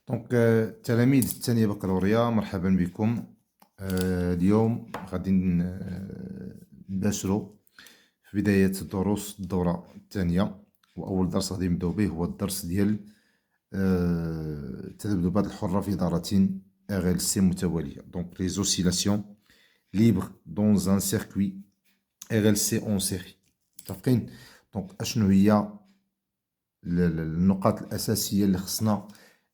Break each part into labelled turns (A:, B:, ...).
A: دونك تلاميذ الثانية بكالوريا، مرحبا بكم. اليوم غادي نباشروا في بداية دروس الدورة الثانية، وأول درس غادي نبداو به هو الدرس ديال التذبذبات الحرة في إدارة RLC متوالية. دونك les oscillations libres dans un circuit RLC en série. متفقين؟ دونك أشنو هي النقاط الأساسية اللي خصنا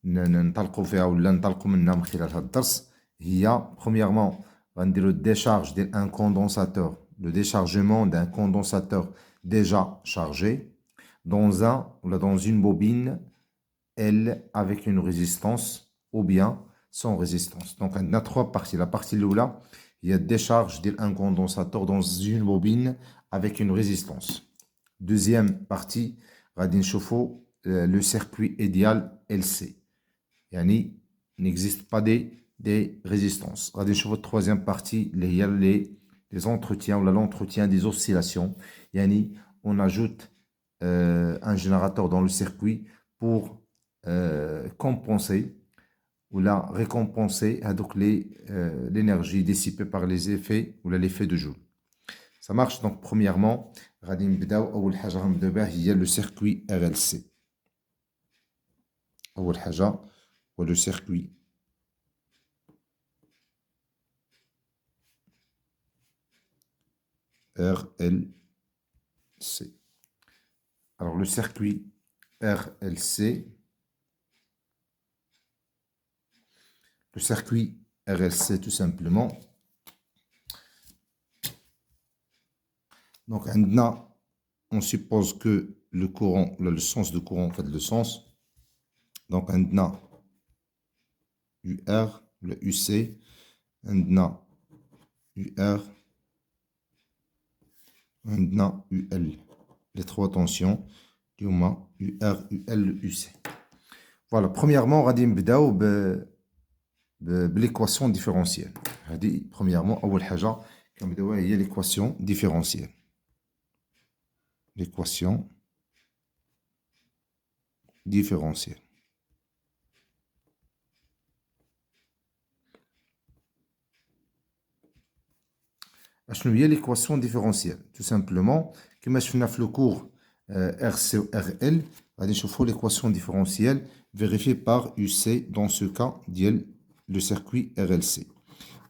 A: ننطلقوا فيها ولا ننطلقوا منها من خلال هذا الدرس؟ هي premièrement غنديروا الديشارج ديال ان كوندونساتور، le déchargement d'un condensateur déjà chargé dans un ou dans une bobine L avec une résistance ou bien sans résistance. Donc on a trois parties. La partie الاولى هي الديشارج ديال un condensateur dans une bobine avec une résistance. Deuxième partie غادي نشوفوا le circuit idéal LC. يعني n'existe pas des résistances. غادي نشوفوا troisième partie اللي هي les entretiens ou l'entretien des oscillations. يعني on ajoute un générateur dans le circuit pour compenser ou la récompenser هذوك l'énergie dissipée par les effets ou l'effet de Joule. Ça marche. Donc premièrement غادي نبداو اول حاجه غنبداو بها هي le circuit RLC. اول حاجه هو le circuit RLC. Alors le circuit RLC, tout simplement. Donc on suppose que le courant, le sens de courant, en fait le sens. Donc on a UR, le UC, on a UR, on a UL. Les trois tensions, UR, UL, UC. Voilà, premièrement, غادي نبداو بالéquation différentielle. هذه premièrement أول حاجة كنبداوها هي l'équation différentielle. L'équation différentielle. شنو هي l'équation différentielle? Tout simplement, كما شفنا في le cours RC ou RL, غادي نشوفوا l'équation différentielle vérifiée par UC dans ce cas ديال le circuit RLC.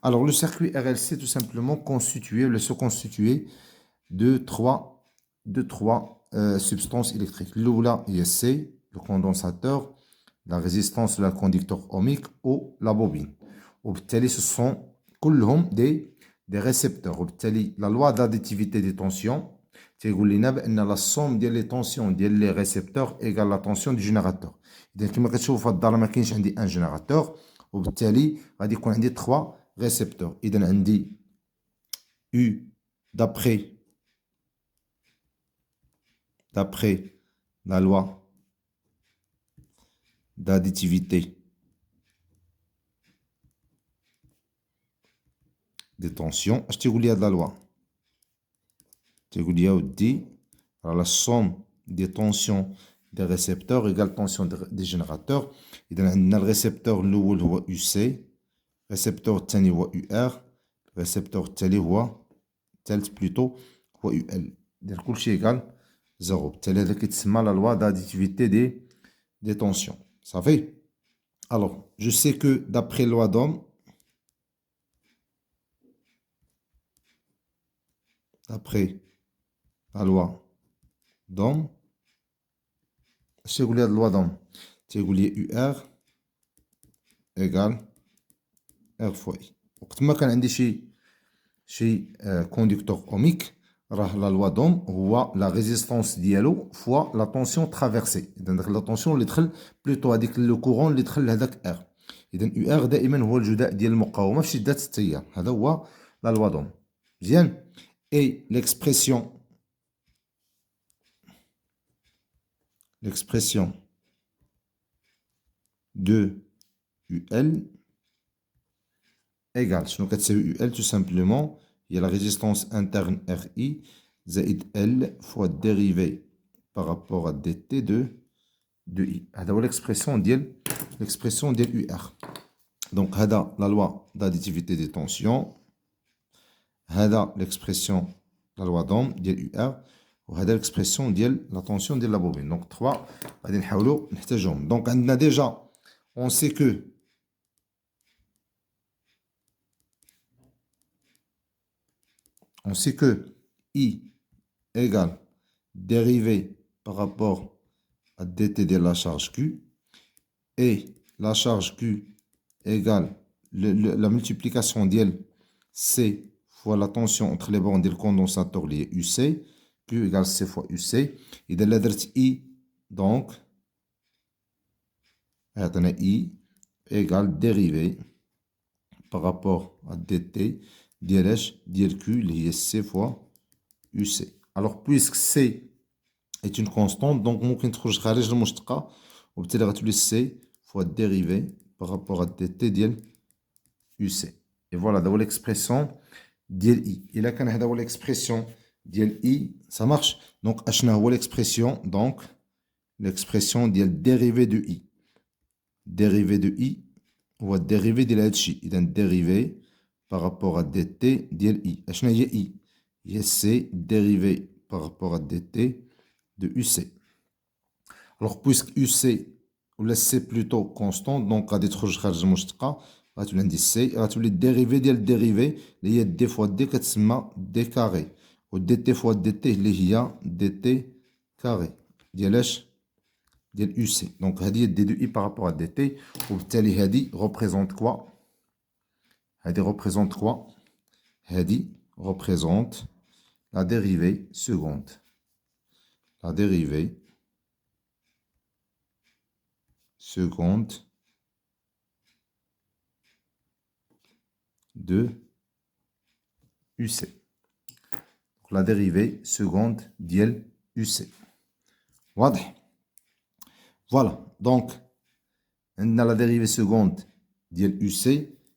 A: Alors le circuit RLC tout simplement se constitué de trois substances électriques. L'oula est C, le condensateur, la résistance, le conducteur ohmique ou la bobine. وبالتالي ce sont كلهم des récepteurs. وبالتالي la loi d'additivité des tensions تيقول لنا بان la somme ديال les tensions ديال les récepteurs égale la tension du générateur. اذا كما كتشوفوا في الدار ما كاينش عندي ان جينيراتور، وبالتالي غادي يكون عندي 3 récepteurs. اذا عندي U d'après la loi d'additivité des tensions. اش تيقول لي هاد لا لوا؟ تيقول لي ودي la somme des tensions des récepteurs égale tension des générateurs. اذا عندنا الريسبتور الاول هو UC، الريسبتور الثاني هو UR، الريسبتور التالي هو الثالث بلوتو هو UL. دير كلشي ايكال زيرو. بالتالي هذا كيتسمى la loi d'additivité des tensions. صافي. Alors je sais que d'après loi d'Ohm, d'après la loi d'Ohm، اش تيقول لي هاد اللوا d'Ohm؟ تيقول لي UR égale R fois I. وقت ما كان عندي شي كوندكتور اوميك، راه لا لوا دوم هو لا ريزيستانس ديالو فوا لا طونسيون ترافيرسي. اذا داك لا طونسيون اللي دخل بلوتو هذيك لو كورون اللي دخل لهذاك ار. اذا يو ار دائما هو الجداء ديال المقاومه في شده التيار. هذا هو لا لوا دوم. مزيان. اي l'expression de UL égale شنو كتساوي UL؟ tout simplement هي la résistance interne RI زائد L fois dérivée par rapport à dt de de I. هذا l'expression ديال UR. Donc هذا la loi d'additivité des tensions. هذا l'expression la loi d'Ohm ديال UR. وهذا l'expression ديال la tension ديال la bobine. Donc 3 غادي نحاولوا نحتاجهم. Donc عندنا déjà on sait que I égale dérivée par rapport à dt de la charge Q, et la charge Q égale la multiplication d'L C fois la tension entre les bornes du condensateur lié UC, Q égale C fois UC, et de la I, donc, I égale dérivée par rapport à dt dLQ lié C fois UC. Alors, puisque C est une constante, donc ممكن تخرج خارج المشتقة وبالتالي غتولي C fois dérivée par rapport à dt ديال UC. Et voilà, هذا هو l'expression ديال I. إلا كان هذا هو l'expression ديال I, ça marche. Donc اشنا هو l'expression, donc l'expression ديال dérivée de I. Dérivée de I هو dérivée ديال هذا الشيء. إذا dérivée par rapport à dt ديال I. اشنا هي I؟ هي C dérivée par rapport à dt de UC. Alors puisque UC ou la C plutôt constante, donc غادي تخرج خارج المشتقة غتولي عندي C غتولي الديريفي ديال الديريفي اللي هي دي فوا دي كتسمى دي كاري، و دي تي فوا دي تي اللي هي دي تي كاري ديال اش؟ ديال يو سي. دونك هذه هي دي دو اي بارابور ا دي تي، وبالتالي هذه ريبريزونت كوا؟ هذه ريبريزونت كوا؟ هذه ريبريزونت لا ديريفي سكوند. لا ديريفي seconde de UC. Donc, la dérivée seconde ديال UC. واضح؟ Voilà. Donc, عندنا la dérivée seconde ديال UC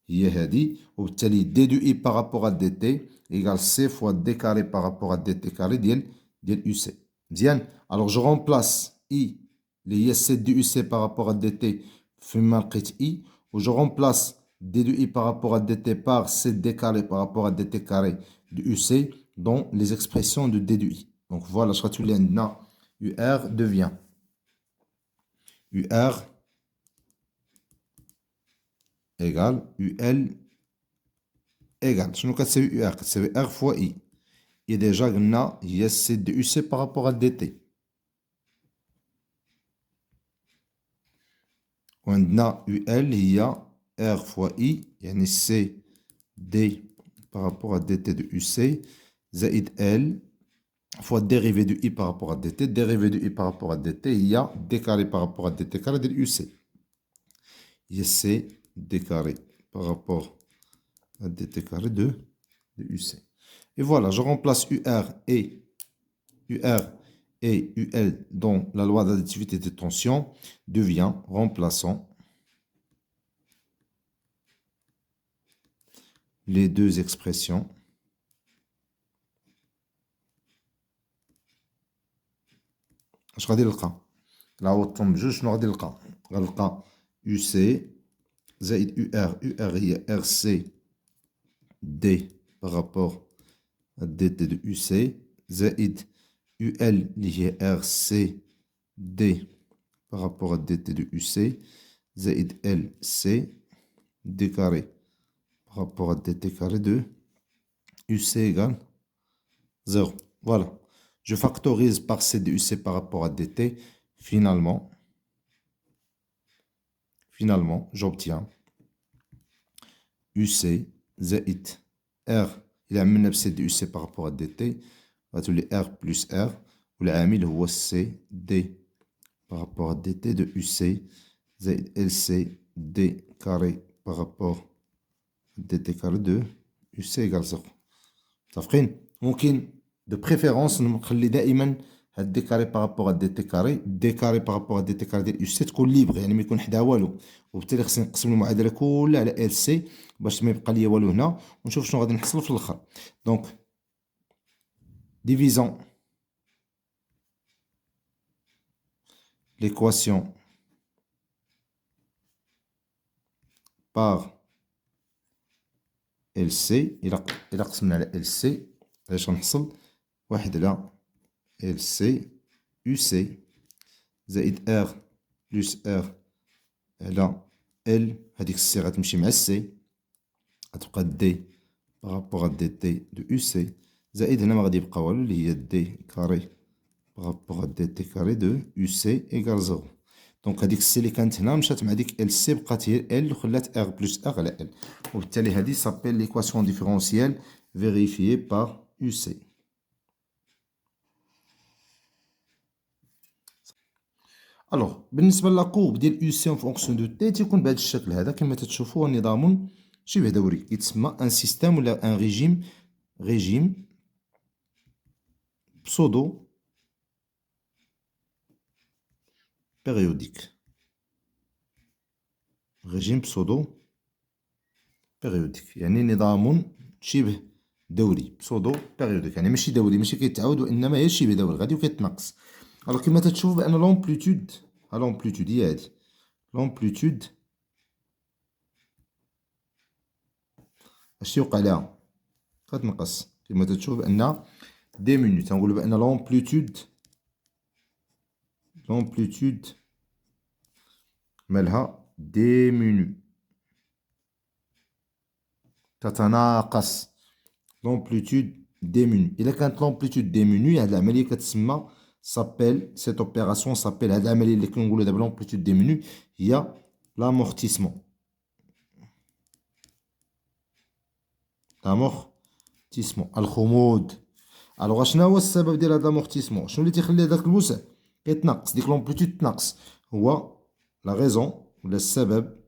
A: هي هذه، وبالتالي d de I par rapport à dt égale C fois d carré par rapport à dt carré ديال UC. مزيان؟ Alors, je remplace I اللي هي C de UC par rapport à dt فيما لقيت I، و je remplace d de I par rapport à dt par C d carré par rapport à dt carré de UC dans les expressions de d de I. Donc voilà, je غتولي عندنا UR devient UR égale UL égale شنو كتساوي UR؟ كتساوي R fois I. Et déjà قلنا هي C de UC par rapport à dt. وعندنا UL هي R fois I يعني C D par rapport à dt de UC زائد L fois dérivée de I par rapport à dt. Dérivée de I par rapport à dt هي D carré par rapport à dt carré ديال UC. هي C D carré par rapport à dt carré de UC. Et voilà, je remplace UR et UL dans la loi d'additivité des tensions, devient remplaçant les deux expressions اش غادي نلقى؟ لا عوضتهم بجوج شنو غادي نلقى؟ غنلقى UC زائد UR هي RC D par rapport à dt de UC زائد UL اللي هي RC D par rapport à dt de UC زائد LC D carré par rapport à dt carré de UC égale 0. Voilà. Je factorise par C de UC par rapport à dt. Finalement, j'obtiens UC زائد R إلى عملنا بC de UC par rapport à dt غتولي R plus R والعامل هو C D par rapport à dt de UC زائد LC D carré par rapport à dt carré de UC égale 0. متفقين؟ ممكن de préférence نخلي دائما هاد دي كاري بارابور دي تي كاري، دي كاري بارابور دي تي كاري ديال يو سي تكون ليبغ، يعني ما يكون حداها والو، وبالتالي خصني نقسم المعادله كلها على ال سي باش ما يبقى ليا والو هنا، ونشوف شنو غادي نحصل في الاخر. دونك ديفيزون l'équation par LC إلا قسمنا على LC اش غنحصل؟ واحد على LC UC زائد R بلس R على L، هاديك السي غتمشي مع السي غتبقى دي بارابور دي تي دو UC، زائد هنا ما غادي يبقى والو اللي هي دي كاري بارابور دي تي كاري دو UC إيكال زيرو. دونك هاديك السي اللي كانت هنا مشات مع ديك ال سي بقات هي ال وخلات ار بلس ار على ال، وبالتالي هادي سابيل ليكواسيون ديفيرونسيال فيريفيي بار يو سي. الوغ بالنسبه لاكوب ديال يو سي اون فونكسيون دو تي تيكون بهذا الشكل هذا كما تتشوفوا، نظام شبه دوري يتسمى ان سيستيم ولا ان ريجيم بسودو بيريوديك. ريجيم بسودو بيريوديك يعني نظام شبه دوري، بسودو بيريوديك يعني ماشي دوري، ماشي كيتعاود وانما هي شبه دوري غادي وكيتنقص. الوغ كيما تتشوف بان لومبليتود هي هادي لومبليتود اش يوقع لها؟ كتنقص. كيما تتشوف بان ديمينو تنقولو بان لومبليتود مالها ديمينو تتناقص. لومبليتود ديمينو، إلا كانت لومبليتود ديمينو هاد العملية كتسمى سابيل سيت اوبيراسيون سابيل هاد العملية اللي كنقولو دابا لومبليتود ديمينو هي لامورتيسمون. الخمود. الوغ شنو هو السبب ديال هاد لامورتيسمون؟ شنو اللي تيخلي هداك الوسع كيتنقص، ديك لومبليتود تنقص؟ هو لا غيزون ولا السبب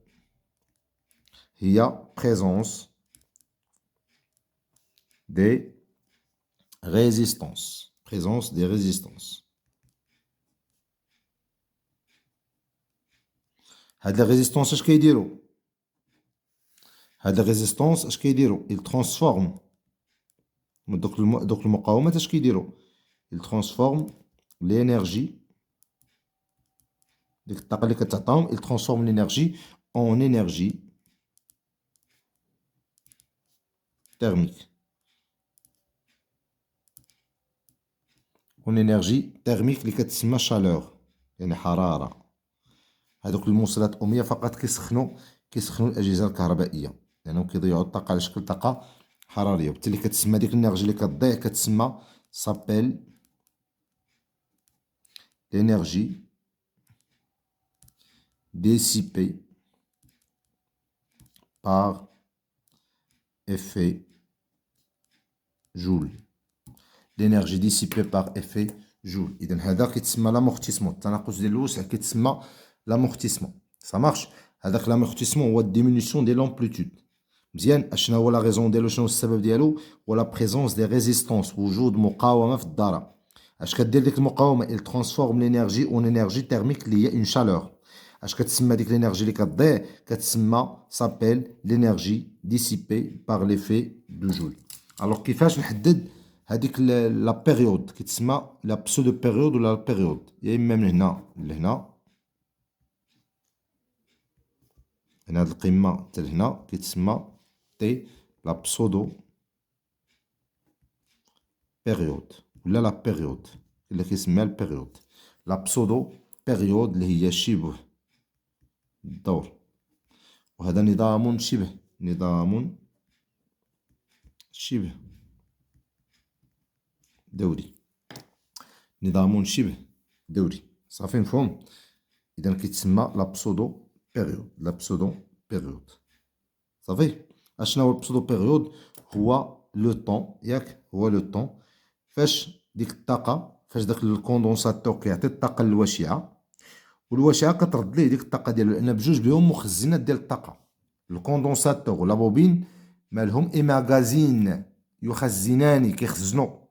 A: هي بريزونس des résistances. Présence des résistances. هاد لي ريزيستونس اش كيديرو؟ هاد لي ريزيستونس اش كيديرو؟ il transforme دوك المقاومات اش كيديرو؟ il transforme l'énergie ديك الطاقة اللي كتعطاهم il transforme l'énergie en énergie thermique. اون انرجي تيرميك اللي كتسمى شالور يعني حراره. هذوك الموصلات اوميه فقط كيسخنوا الاجهزه الكهربائيه لانهم كيضيعوا الطاقه على شكل طاقه حراريه، وبالتالي كتسمى ديك الانرجي اللي كتضيع كتسمى سابيل لينيرجي ديسيبي بار افي جول. l'énergie dissipée par effet joule. إذن هذا كيتسمى لامورتيسمون، التناقص ديال الوسع كيتسمى لامورتيسمون. سا مارش. هذاك لامورتيسمون هو الديمينيسيون ديال لامبليتود. مزيان. اشنا هو لا غيزون ديالو؟ شنو السبب ديالو؟ هو لا بريزونس دي ريزيستونس، وجود مقاومه في الضرر. اش كدير ديك المقاومه؟ il transforme l'énergie en énergie thermique اللي هي اون شالور. اش كتسمى ديك الانرجي اللي كتضيع؟ كتسمى سابيل لينيرجي ديسيبي بار ليفي دو جول. الوغ كيفاش نحدد هذيك لا بيريود؟ كتسمى لا بسودو بيريود ولا لا بيريود، يا اما من هنا لهنا، من هاد القمه حتى لهنا كيتسمى تي لا بسودو بيريود ولا لا بيريود اللي كيسميها البيريود. لا بسودو بيريود اللي هي شبه الدور، وهذا نظام شبه دوري. نظام شبه دوري. صافي مفهوم؟ اذا كيتسمى لا بسودو بيريود. صافي. اشنا هو البسودو بيريود؟ هو لو طون، ياك؟ هو لو طون فاش ديك الطاقه، فاش داك الكوندونساتور كيعطي الطاقه للواشعه، والواشعه كترد ليه ديك الطاقه ديالو، لان بجوج بهم مخزنات ديال الطاقه. الكوندونساتور ولا بوبين مالهم ايماغازين، يخزنان كيخزنوا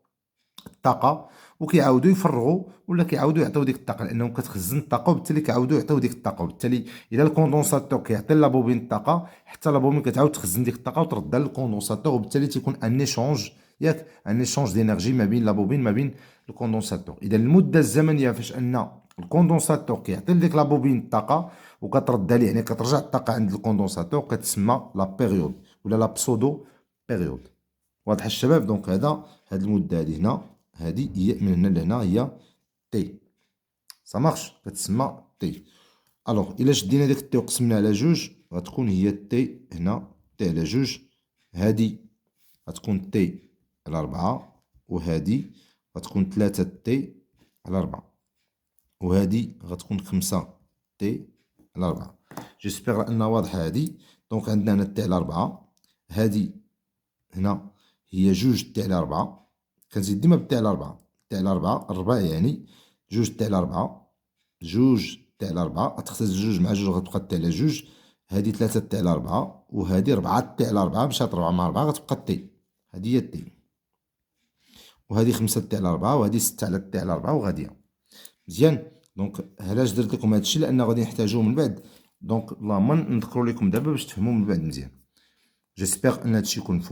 A: الطاقه وكيعاودوا يفرغوا ولا كيعاودوا يعطيو ديك الطاقه، لانهم كتخزن الطاقه وبالتالي كيعاودوا يعطيو ديك الطاقه. وبالتالي الا الكوندونساتور كيعطي لا بوبين الطاقه، حتى لا بوبين كتعاود تخزن ديك الطاقه وتردها للكوندونساتور، وبالتالي تيكون ان ايشونج، ياك؟ ان ايشونج دينيرجي ما بين لا بوبين ما بين الكوندونساتور. اذا المده الزمنيه فاش ان الكوندونساتور كيعطي لديك لا بوبين الطاقة وكتردها ليه، يعني كترجع الطاقة عند الكوندونساتور، كتسمى لا بيريود ولا لا بسودو بيريود. واضح الشباب؟ دونك هاد المدة هادي هنا، هادي هي من هنا لهنا هي تي، سا مارش، كتسمى تي. الوغ إلا شدينا ديك تي وقسمنا على جوج غتكون هي تي هنا، تي على جوج، هادي غتكون تي على 4 وهادي غتكون 3 تي على 4 وهادي غتكون 5 تي على 4. جيسبيغ أنها واضحة هادي. دونك عندنا هنا تي على 4، هادي هنا هي جوج تي على 4، كنزيد ديما بتي على 4، تي على 4 الربع يعني جوج تي على 4، جوج تي على 4 غتختزل جوج مع جوج غتبقى تي على جوج، هادي 3 تي على 4 وهادي 4 تي على 4، مشات 4 مع 4 غتبقى تي، هادي هي تي، وهادي 5 تي على 4 وهادي 6 على تي على 4 وغادية. مزيان. دونك علاش درت لكم هادشي؟ لأن غادي نحتاجوه من بعد، دونك اللهم نذكرو لكم دابا باش تفهمو من بعد مزيان. جيسبيغ أن هادشي يكون